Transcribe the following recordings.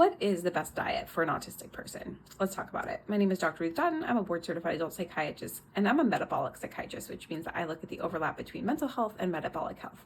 What is the best diet for an autistic person? Let's talk about it. My name is Dr. Ruth Dutton. I'm a board certified adult psychiatrist, and I'm a metabolic psychiatrist, which means that I look at the overlap between mental health and metabolic health.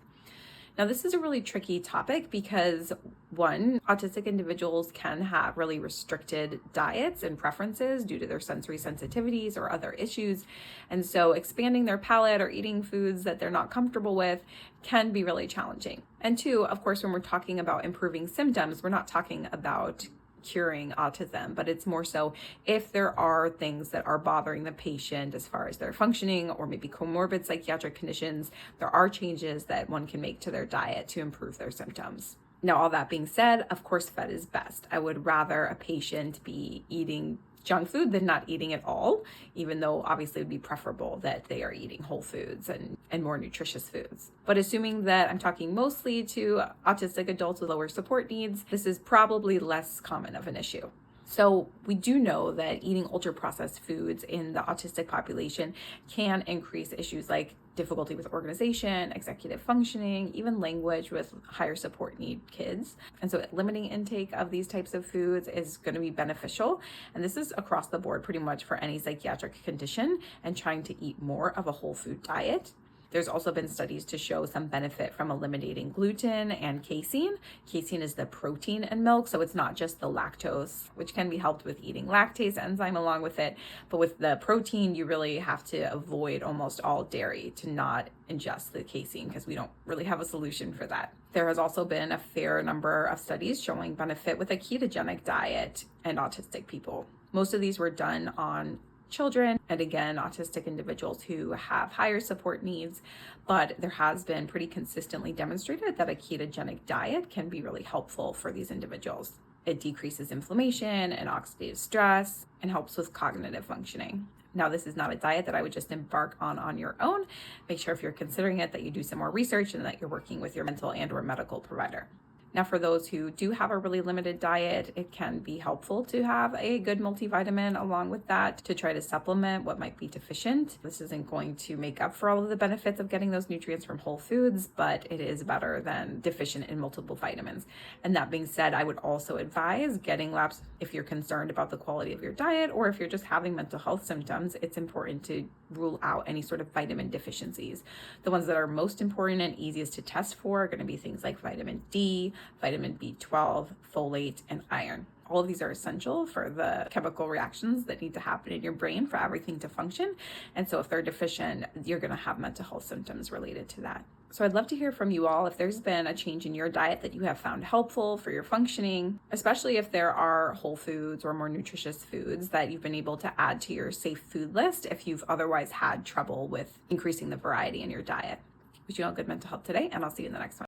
Now, this is a really tricky topic because, one, autistic individuals can have really restricted diets and preferences due to their sensory sensitivities or other issues. And so expanding their palate or eating foods that they're not comfortable with can be really challenging. And two, of course, when we're talking about improving symptoms, we're not talking about curing autism, but it's more so if there are things that are bothering the patient as far as their functioning or maybe comorbid psychiatric conditions, there are changes that one can make to their diet to improve their symptoms. Now, all that being said, of course, fed is best. I would rather a patient be eating junk food than not eating at all, even though obviously it would be preferable that they are eating whole foods and more nutritious foods. But assuming that I'm talking mostly to autistic adults with lower support needs, this is probably less common of an issue. So we do know that eating ultra-processed foods in the autistic population can increase issues like difficulty with organization, executive functioning, even language with higher support need kids. And so limiting intake of these types of foods is going to be beneficial. And this is across the board pretty much for any psychiatric condition, and trying to eat more of a whole food diet. There's also been studies to show some benefit from eliminating gluten and casein. Casein is the protein in milk, so it's not just the lactose, which can be helped with eating lactase enzyme along with it. But with the protein, you really have to avoid almost all dairy to not ingest the casein, because we don't really have a solution for that. There has also been a fair number of studies showing benefit with a ketogenic diet in autistic people. Most of these were done on children and, again, autistic individuals who have higher support needs, but there has been pretty consistently demonstrated that a ketogenic diet can be really helpful for these individuals. It decreases inflammation and oxidative stress and helps with cognitive functioning. Now, this is not a diet that I would just embark on your own. Make sure if you're considering it that you do some more research and that you're working with your mental and or medical provider. Now, for those who do have a really limited diet, it can be helpful to have a good multivitamin along with that to try to supplement what might be deficient. This isn't going to make up for all of the benefits of getting those nutrients from whole foods, but it is better than deficient in multiple vitamins. And that being said, I would also advise getting labs if you're concerned about the quality of your diet, or if you're just having mental health symptoms. It's important to rule out any sort of vitamin deficiencies. The ones that are most important and easiest to test for are going to be things like vitamin D, vitamin B12, folate, and iron. All of these are essential for the chemical reactions that need to happen in your brain for everything to function. And so if they're deficient, you're going to have mental health symptoms related to that. So I'd love to hear from you all if there's been a change in your diet that you have found helpful for your functioning, especially if there are whole foods or more nutritious foods that you've been able to add to your safe food list if you've otherwise had trouble with increasing the variety in your diet. Wish you all good mental health today, and I'll see you in the next one.